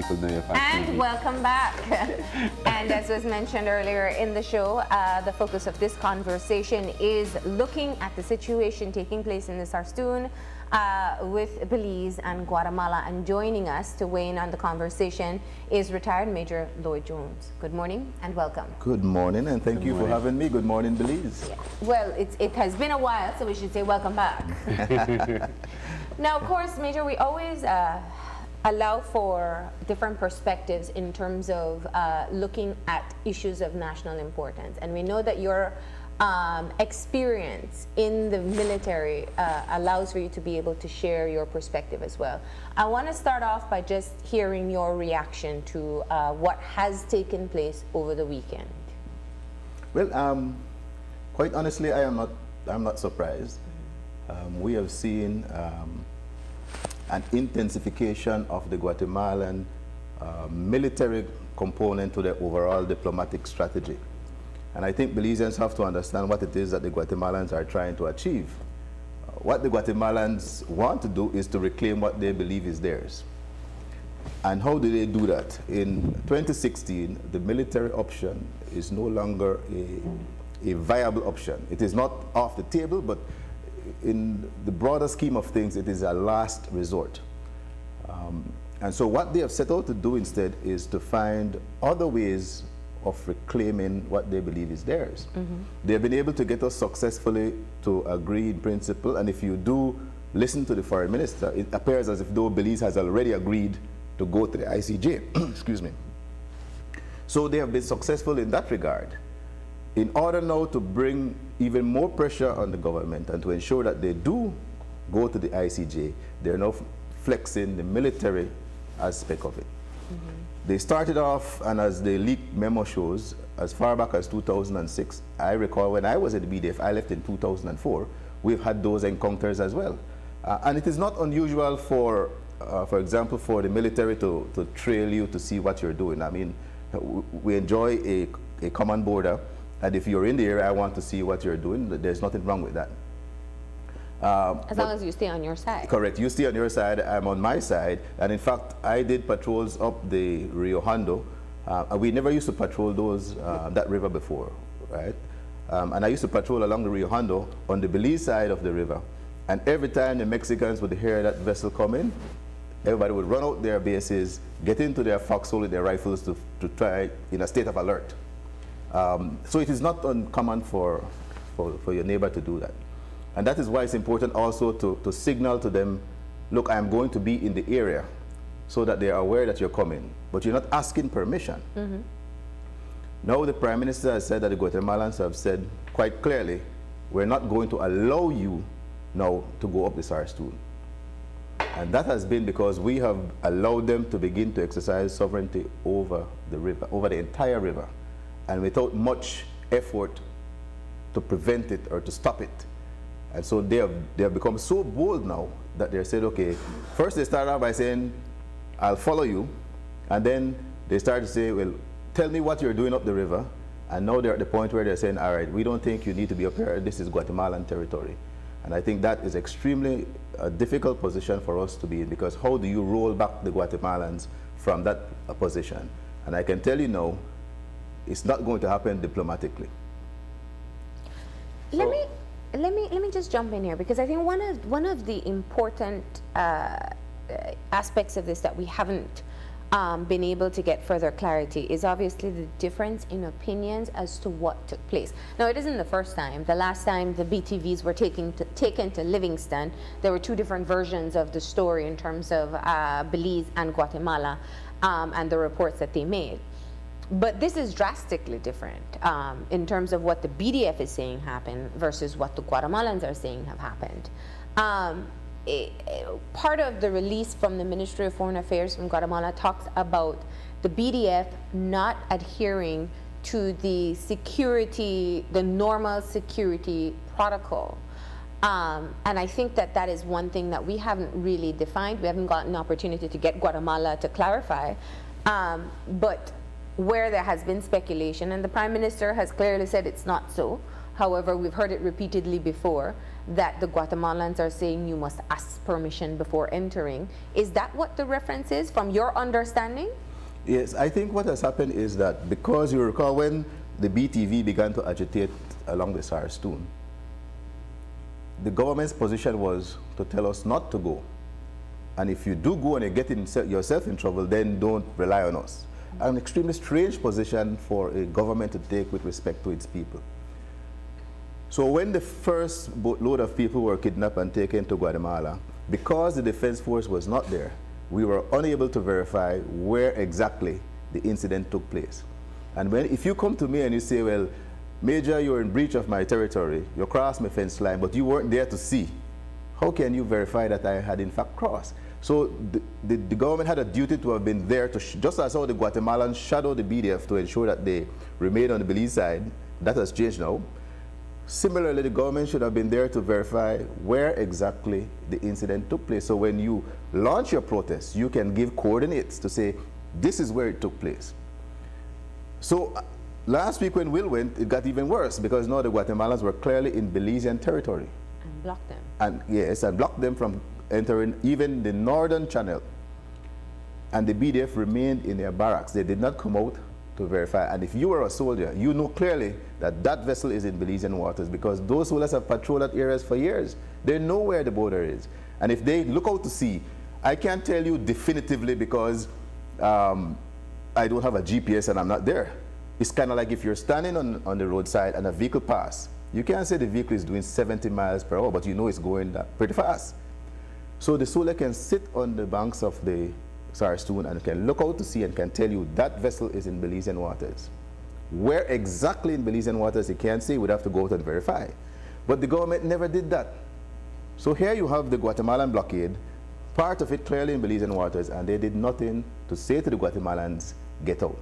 people know you for And TV. welcome back. And as was mentioned earlier in the show, the focus of this conversation is looking at the situation taking place in the Sarstoon with Belize and Guatemala. And joining us to weigh in on the conversation is retired Major Lloyd Jones. Good morning and welcome. Good morning, and thank you for having me. Good morning, Belize. Yeah. Well, it has been a while, so we should say welcome back. Now, of course, Major, we always allow for different perspectives in terms of looking at issues of national importance. And we know that your experience in the military allows for you to be able to share your perspective as well. I want to start off by just hearing your reaction to what has taken place over the weekend. Well, quite honestly, I'm not surprised. We have seen an intensification of the Guatemalan military component to the overall diplomatic strategy. And I think Belizeans have to understand what it is that the Guatemalans are trying to achieve. What the Guatemalans want to do is to reclaim what they believe is theirs. And how do they do that? In 2016, the military option is no longer a viable option. It is not off the table, but in the broader scheme of things, it is a last resort. And so what they have set out to do instead is to find other ways of reclaiming what they believe is theirs. They've been able to get us successfully to agree in principle, and if you do listen to the foreign minister, it appears as if though Belize has already agreed to go to the ICJ. Excuse me. So they have been successful in that regard. In order now to bring even more pressure on the government and to ensure that they do go to the ICJ, they're now flexing the military aspect of it. They started off, and as the leaked memo shows, as far back as 2006, I recall when I was at the BDF, I left in 2004, we've had those encounters as well. And it is not unusual for example, for the military to trail you to see what you're doing. I mean, we enjoy a common border, and if you're in the area, I want to see what you're doing. There's nothing wrong with that. As long as you stay on your side. Correct. You stay on your side, I'm on my side. And in fact, I did patrols up the Rio Hondo. We never used to patrol that river before, right? And I used to patrol along the Rio Hondo on the Belize side of the river. And every time the Mexicans would hear that vessel come in, everybody would run out their bases, get into their foxhole with their rifles to try in a state of alert. So it is not uncommon for your neighbor to do that. And that is why it's important also to signal to them, look, I'm going to be in the area, so that they are aware that you're coming. But you're not asking permission. Now the Prime Minister has said that the Guatemalans have said quite clearly, we're not going to allow you now to go up the Sarstoon. And that has been because we have allowed them to begin to exercise sovereignty over the river, over the entire river, and without much effort to prevent it or to stop it. And so they have become so bold now that they said, okay, first they started out by saying, I'll follow you. And then they started to say, well, tell me what you're doing up the river. And now they're at the point where they're saying, all right, we don't think you need to be up here. This is Guatemalan territory. And I think that is extremely difficult position for us to be in, because how do you roll back the Guatemalans from that position? And I can tell you now, it's not going to happen diplomatically. Let me just jump in here, because I think one of the important aspects of this that we haven't been able to get further clarity is obviously the difference in opinions as to what took place. Now, it isn't the first time. The last time the BTVs were taken to Livingston, there were two different versions of the story in terms of Belize and Guatemala and the reports that they made. But this is drastically different in terms of what the BDF is saying happened versus what the Guatemalans are saying have happened. Part of the release from the Ministry of Foreign Affairs from Guatemala talks about the BDF not adhering to the normal security protocol. And I think that is one thing that we haven't really defined. We haven't gotten an opportunity to get Guatemala to clarify. But where there has been speculation, and the Prime Minister has clearly said it's not so. However, we've heard it repeatedly before that the Guatemalans are saying you must ask permission before entering. Is that what the reference is from your understanding? Yes, I think what has happened is that because you recall when the BTV began to agitate along the Sarstoon, the government's position was to tell us not to go. And if you do go and you get yourself in trouble, then don't rely on us. An extremely strange position for a government to take with respect to its people. So when the first boatload of people were kidnapped and taken to Guatemala, because the defense force was not there, we were unable to verify where exactly the incident took place. And if you come to me and you say, well, Major, you're in breach of my territory, you crossed my fence line, but you weren't there to see, how can you verify that I had in fact crossed? So the government had a duty to have been there to, just as how the Guatemalans shadowed the BDF to ensure that they remained on the Belize side. That has changed now. Similarly, the government should have been there to verify where exactly the incident took place. So when you launch your protest, you can give coordinates to say, this is where it took place. So last week when Will went, it got even worse because now the Guatemalans were clearly in Belizean territory. And blocked them. And yes, and blocked them from entering even the northern channel. And the BDF remained in their barracks. They did not come out to verify. And if you were a soldier, you know clearly that that vessel is in Belizean waters because those soldiers have patrolled that areas for years. They know where the border is. And if they look out to sea, I can't tell you definitively because I don't have a GPS and I'm not there. It's kind of like if you're standing on the roadside and a vehicle passes. You can't say the vehicle is doing 70 miles per hour, but you know it's going pretty fast. So the soldier can sit on the banks of the Sarstoon and can look out to sea and can tell you that vessel is in Belizean waters. Where exactly in Belizean waters he can't say, we'd have to go out and verify. But the government never did that. So here you have the Guatemalan blockade, part of it clearly in Belizean waters, and they did nothing to say to the Guatemalans, get out.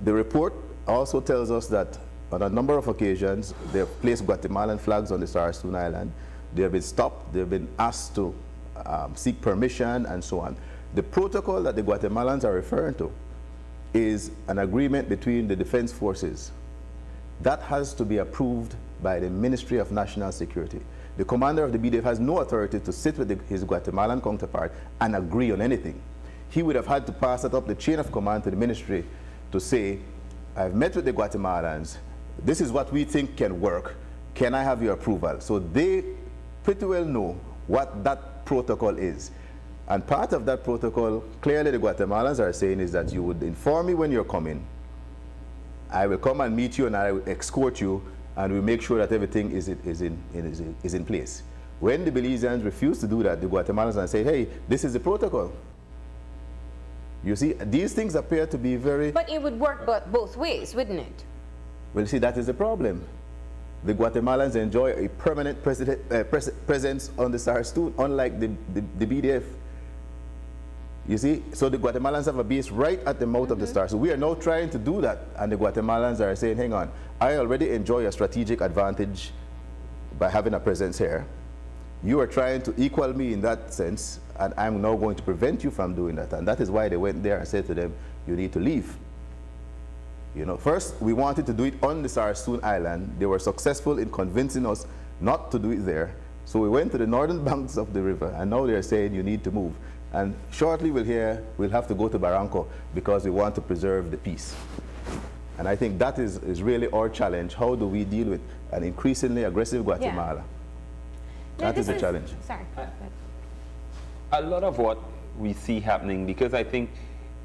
The report also tells us that on a number of occasions, they have placed Guatemalan flags on the Sarstoon Island. They have been stopped, they have been asked to seek permission and so on. The protocol that the Guatemalans are referring to is an agreement between the defense forces. That has to be approved by the Ministry of National Security. The commander of the BDF has no authority to sit with his Guatemalan counterpart and agree on anything. He would have had to pass it up the chain of command to the ministry to say, I've met with the Guatemalans, this is what we think can work, can I have your approval? So they pretty well know what that protocol is. And part of that protocol, clearly the Guatemalans are saying is that you would inform me when you're coming. I will come and meet you and I will escort you and we'll make sure that everything is in place. When the Belizeans refuse to do that, the Guatemalans are saying, hey, this is the protocol. You see, these things appear to be very... But it would work both ways, wouldn't it? Well, see, that is the problem. The Guatemalans enjoy a permanent presence on the Sarstoon, unlike the BDF. You see, so the Guatemalans have a base right at the mouth of the Sarstoon. We are now trying to do that, and the Guatemalans are saying, hang on, I already enjoy a strategic advantage by having a presence here. You are trying to equal me in that sense, and I'm now going to prevent you from doing that. And that is why they went there and said to them, you need to leave. You know, first, we wanted to do it on the Sarstoon Island. They were successful in convincing us not to do it there. So we went to the northern banks of the river, and now they're saying you need to move. And shortly we'll have to go to Barranco because we want to preserve the peace. And I think that is really our challenge. How do we deal with an increasingly aggressive Guatemala? Yeah. That is the challenge. Sorry. A lot of what we see happening, because I think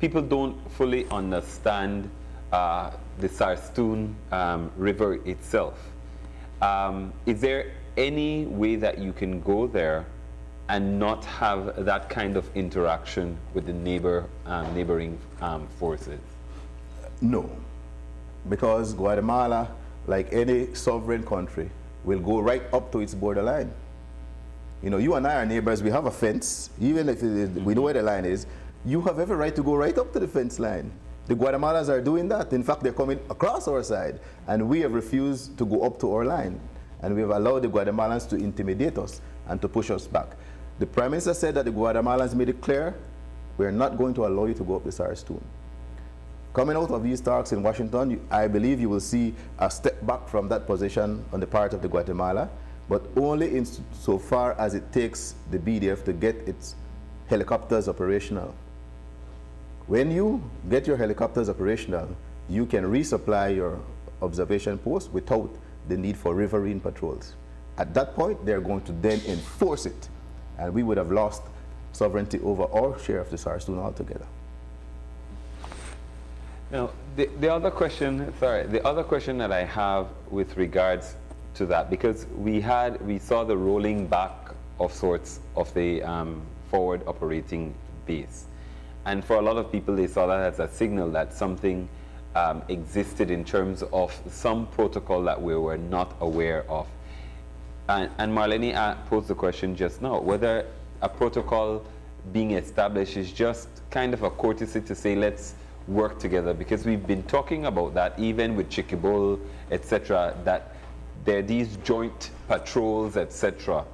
people don't fully understand the Sarstoon River itself. Is there any way that you can go there and not have that kind of interaction with the neighboring forces? No, because Guatemala, like any sovereign country, will go right up to its borderline. You know, you and I are neighbors, we have a fence, even if we know where the line is, you have every right to go right up to the fence line. The Guatemalans are doing that. In fact, they're coming across our side, and we have refused to go up to our line. And we have allowed the Guatemalans to intimidate us and to push us back. The Prime Minister said that the Guatemalans made it clear, we're not going to allow you to go up the Sarstoon. Coming out of these talks in Washington, I believe you will see a step back from that position on the part of the Guatemala, but only in so far as it takes the BDF to get its helicopters operational. When you get your helicopters operational, you can resupply your observation posts without the need for riverine patrols. At that point, they're going to then enforce it, and we would have lost sovereignty over our share of the Sarstoon altogether. Now, the other question, the other question that I have with regards to that, because we saw the rolling back of sorts of the forward operating base. And for a lot of people, they saw that as a signal that something existed in terms of some protocol that we were not aware of. And Marlene posed the question just now, whether a protocol being established is just kind of a courtesy to say, let's work together, because we've been talking about that even with Chiquibol, etc., that there are these joint patrols, etc.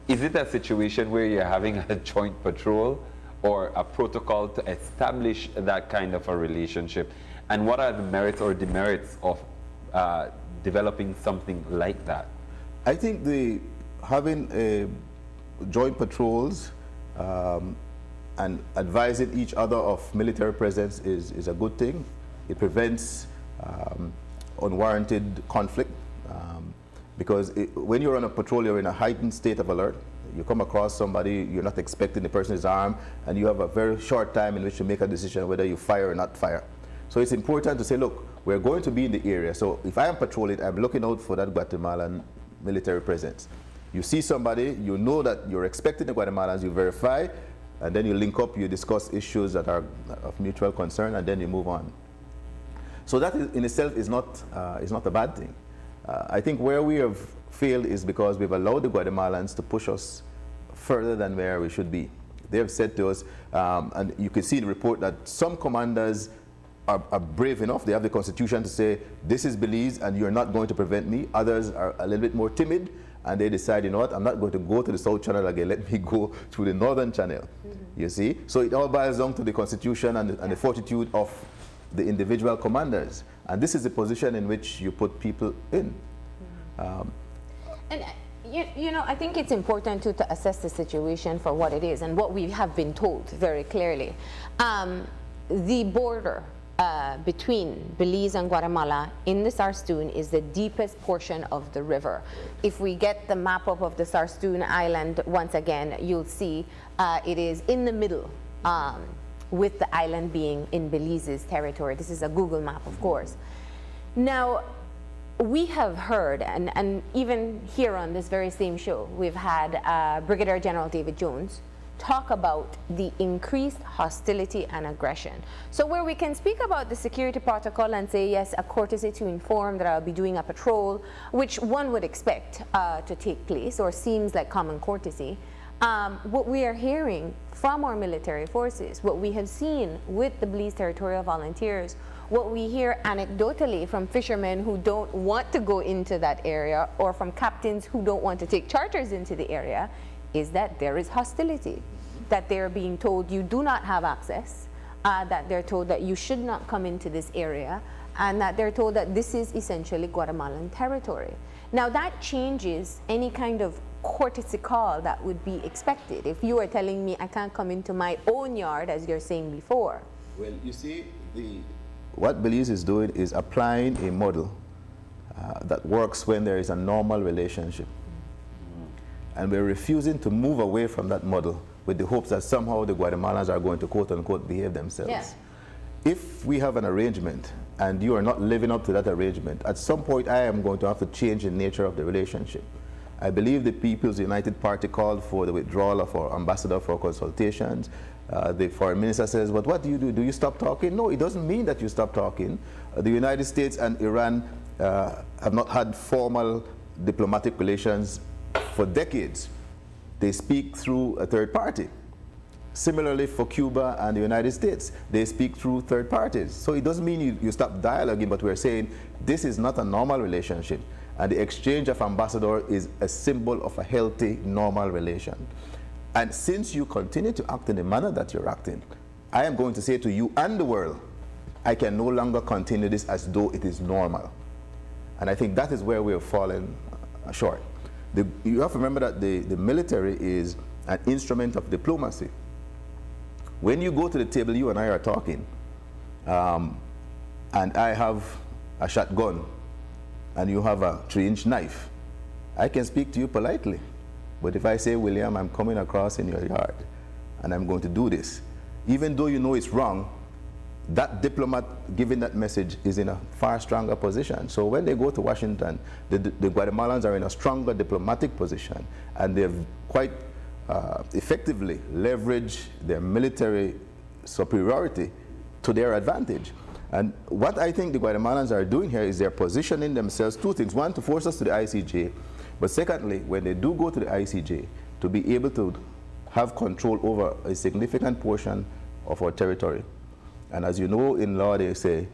Is it a situation where you're having a joint patrol or a protocol to establish that kind of a relationship? And what are the merits or demerits of developing something like that? I think having joint patrols and advising each other of military presence is a good thing. It prevents unwarranted conflict, because when you're on a patrol, you're in a heightened state of alert. You come across somebody, you're not expecting the person is armed, and you have a very short time in which to make a decision whether you fire or not fire. So it's important to say, look, we're going to be in the area. So if I am patrolling, I'm looking out for that Guatemalan military presence. You see somebody, you know that you're expecting the Guatemalans, you verify, and then you link up, you discuss issues that are of mutual concern, and then you move on. So that in itself is not a bad thing. I think where we have failed is because we've allowed the Guatemalans to push us further than where we should be. They have said to us, and you can see in the report that some commanders are brave enough, they have the constitution to say, this is Belize and you're not going to prevent me. Others are a little bit more timid, and they decide, you know what, I'm not going to go to the South Channel again, let me go through the Northern Channel. You see? So it all boils down to the constitution and the fortitude of the individual commanders. And this is the position in which you put people in. And you know, I think it's important to assess the situation for what it is and what we have been told very clearly. The border between Belize and Guatemala in the Sarstoon is the deepest portion of the river. If we get the map up of the Sarstoon Island once again, you'll see it is in the middle, with the island being in Belize's territory. This is a Google map, of course. Now, we have heard, and even here on this very same show, we've had Brigadier General David Jones talk about the increased hostility and aggression. So where we can speak about the security protocol and say, yes, a courtesy to inform that I'll be doing a patrol, which one would expect to take place, or seems like common courtesy, what we are hearing from our military forces, what we have seen with the Belize Territorial Volunteers, what we hear anecdotally from fishermen who don't want to go into that area, or from captains who don't want to take charters into the area, is that there is hostility, that they're being told you do not have access, that they're told that you should not come into this area, and that they're told that this is essentially Guatemalan territory. Now that changes any kind of courtesy call that would be expected. If you are telling me I can't come into my own yard, as you're saying before. Well, you see, what Belize is doing is applying a model that works when there is a normal relationship. And we're refusing to move away from that model with the hopes that somehow the Guatemalans are going to quote-unquote behave themselves. Yeah. If we have an arrangement and you are not living up to that arrangement, at some point I am going to have to change the nature of the relationship. I believe the People's United Party called for the withdrawal of our ambassador for consultations. The foreign minister says, but what do you do? Do you stop talking? No, it doesn't mean that you stop talking. The United States and Iran have not had formal diplomatic relations for decades. They speak through a third party. Similarly for Cuba and the United States, they speak through third parties. So it doesn't mean you stop dialoguing, but we're saying this is not a normal relationship. And the exchange of ambassador is a symbol of a healthy, normal relation. And since you continue to act in the manner that you're acting, I am going to say to you and the world, I can no longer continue this as though it is normal. And I think that is where we have fallen short. You have to remember that the military is an instrument of diplomacy. When you go to the table, you and I are talking, and I have a shotgun, and you have a 3-inch knife, I can speak to you politely. But if I say, William, I'm coming across in your yard, and I'm going to do this, even though you know it's wrong, that diplomat giving that message is in a far stronger position. So when they go to Washington, the Guatemalans are in a stronger diplomatic position, and they've quite effectively leveraged their military superiority to their advantage. And what I think the Guatemalans are doing here is they're positioning themselves, 2 things. One, to force us to the ICJ, but secondly, when they do go to the ICJ, to be able to have control over a significant portion of our territory. And as you know, in law, they say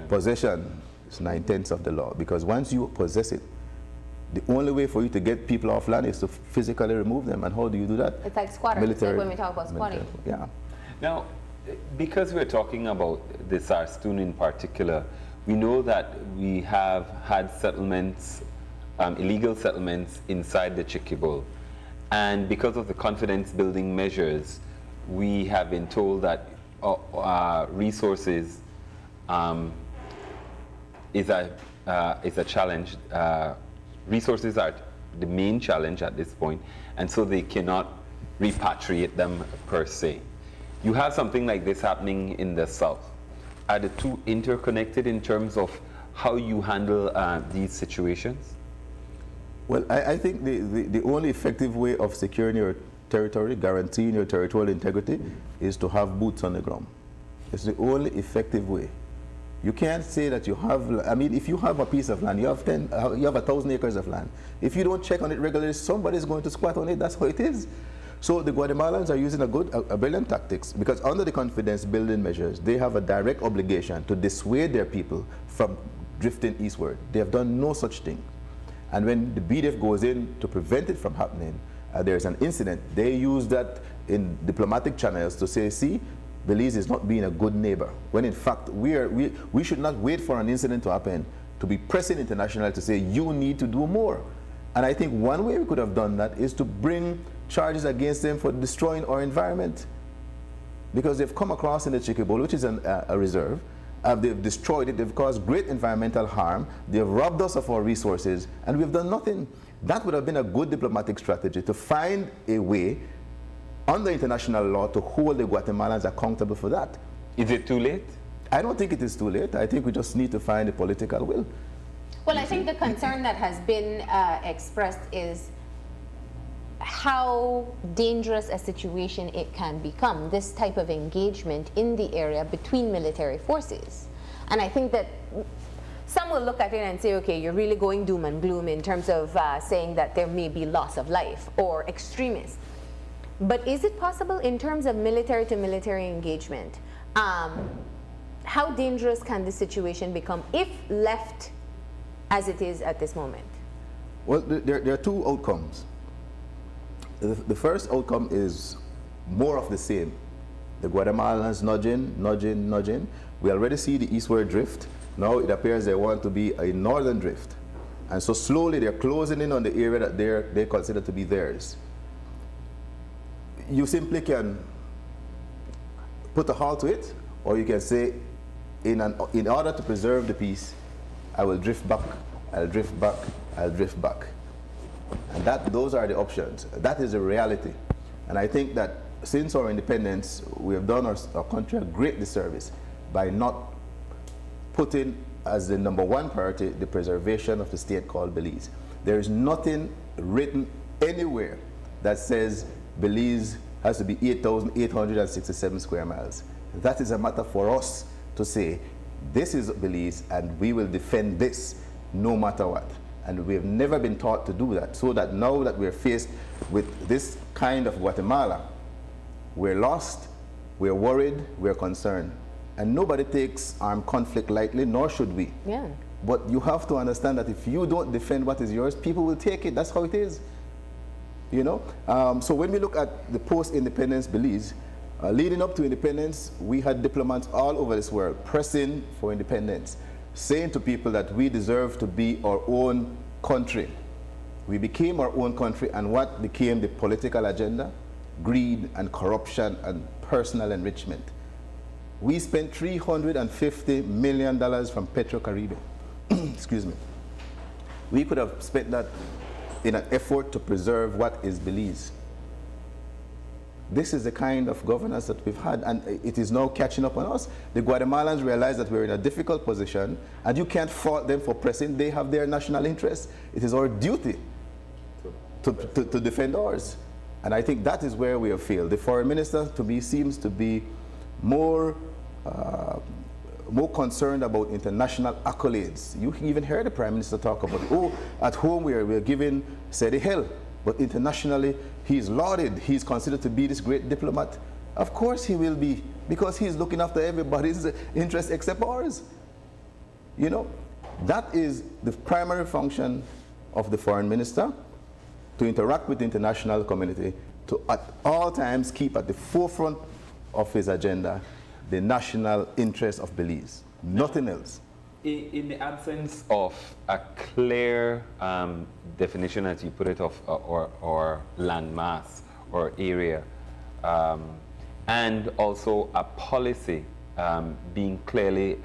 possession is 9/10 of the law, because once you possess it, the only way for you to get people off land is to physically remove them. And how do you do that? It's like squatters, Military, like when we talk about squatting. Yeah. Now, because we're talking about the Sarstoon in particular, we know that we have had settlements, illegal settlements inside the Chiquibul. And because of the confidence building measures, we have been told that resources is a challenge. Resources are the main challenge at this point, and so they cannot repatriate them per se. You have something like this happening in the south. Are the two interconnected in terms of how you handle these situations? Well, I think the only effective way of securing your territory, guaranteeing your territorial integrity, is to have boots on the ground. It's the only effective way. You can't say that you have, I mean, if you have a piece of land, you have 1,000 acres of land. If you don't check on it regularly, somebody's going to squat on it. That's how it is. So the Guatemalans are using a brilliant tactics, because under the confidence building measures, they have a direct obligation to dissuade their people from drifting eastward. They have done no such thing. And when the BDF goes in to prevent it from happening, there's an incident. They use that in diplomatic channels to say, see, Belize is not being a good neighbor. When in fact, we should not wait for an incident to happen to be pressing international to say, you need to do more. And I think one way we could have done that is to bring charges against them for destroying our environment. Because they've come across in the Chiquibul, which is a reserve, they've destroyed it, they've caused great environmental harm, they've robbed us of our resources, and we've done nothing. That would have been a good diplomatic strategy, to find a way under international law to hold the Guatemalans accountable for that. Is it too late? I don't think it is too late. I think we just need to find the political will. Well, I think the concern that has been expressed is how dangerous a situation it can become, this type of engagement in the area between military forces. And I think that some will look at it and say, okay, you're really going doom and gloom in terms of saying that there may be loss of life or extremists. But is it possible in terms of military to military engagement? How dangerous can this situation become if left as it is at this moment? Well, there are two outcomes. The first outcome is more of the same. The Guatemalans nudging. We already see the eastward drift. Now it appears they want to be a northern drift. And so slowly they're closing in on the area that they consider to be theirs. You simply can put a halt to it, or you can say, in order to preserve the peace, I will drift back, I'll drift back, I'll drift back. And those are the options. That is the reality. And I think that since our independence, we have done our country a great disservice by not putting as the #1 priority the preservation of the state called Belize. There is nothing written anywhere that says Belize has to be 8,867 square miles. That is a matter for us to say, this is Belize and we will defend this no matter what. And we have never been taught to do that, so that now that we're faced with this kind of Guatemala, we're lost, we're worried, we're concerned. And nobody takes armed conflict lightly, nor should we. Yeah. But you have to understand that if you don't defend what is yours, people will take it. That's how it is. You know? So when we look at the post-independence Belize, Leading up to independence, we had diplomats all over this world pressing for independence, saying to people that we deserve to be our own country. We became our own country, and what became the political agenda? Greed and corruption and personal enrichment. We spent $350 million from Petro-Caribbean. Excuse me. We could have spent that in an effort to preserve what is Belize. This is the kind of governance that we've had, and it is now catching up on us. The Guatemalans realize that we're in a difficult position, and you can't fault them for pressing. They have their national interests. It is our duty to defend ours. And I think that is where we have failed. The foreign minister, to me, seems to be more concerned about international accolades. You even heard the Prime Minister talk about, oh, at home we're giving Sedi hell, but internationally he's lauded. He's considered to be this great diplomat. Of course he will be, because he's looking after everybody's interests except ours. You know, that is the primary function of the foreign minister, to interact with the international community, to at all times keep at the forefront of his agenda the national interest of Belize, nothing else. In the absence of a clear definition, as you put it, of or landmass or area, and also a policy being clearly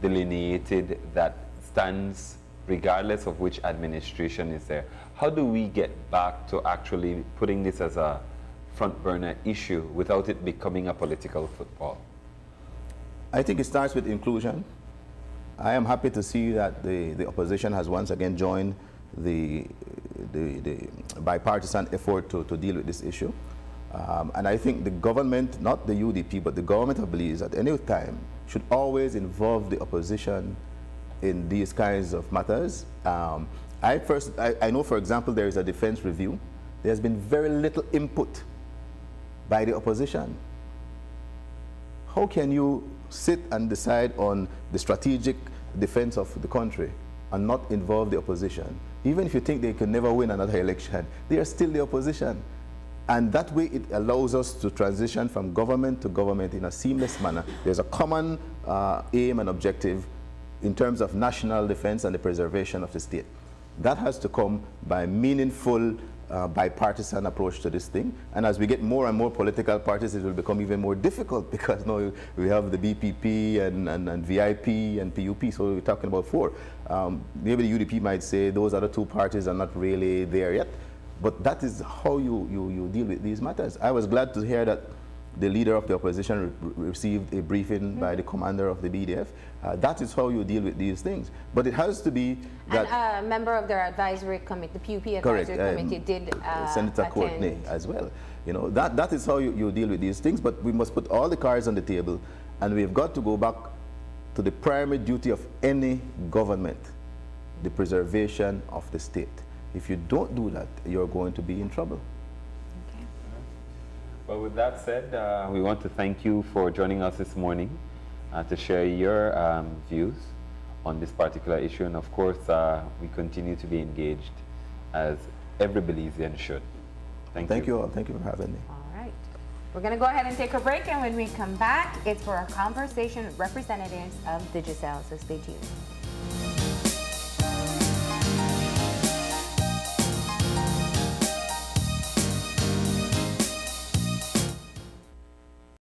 delineated that stands regardless of which administration is there, how do we get back to actually putting this as a front burner issue without it becoming a political football? I think it starts with inclusion. I am happy to see that the opposition has once again joined the bipartisan effort to deal with this issue. And I think the government, not the UDP, but the government of Belize at any time should always involve the opposition in these kinds of matters. I know, for example, there is a defense review. There's been very little input by the opposition. How can you sit and decide on the strategic defense of the country and not involve the opposition? Even if you think they can never win another election, they are still the opposition. And that way it allows us to transition from government to government in a seamless manner. There's a common aim and objective in terms of national defense and the preservation of the state. That has to come by meaningful bipartisan approach to this thing. And as we get more and more political parties, it will become even more difficult, because now we have the BPP and VIP and PUP, so we're talking about four. Maybe the UDP might say those other two parties are not really there yet, but that is how you deal with these matters. I was glad to hear that the leader of the opposition received a briefing by the commander of the BDF. That is how you deal with these things. But it has to be that... And a member of their advisory committee, the PUP advisory committee, did Senator attend. Courtney as well. You know, that is how you deal with these things, but we must put all the cards on the table, and we've got to go back to the primary duty of any government, the preservation of the state. If you don't do that, you're going to be in trouble. Well, with that said, we want to thank you for joining us this morning to share your views on this particular issue. And of course, we continue to be engaged, as every Belizean should. Thank you all. Thank you for having me. All right. We're going to go ahead and take a break. And when we come back, it's for our conversation with representatives of Digicel. So stay tuned.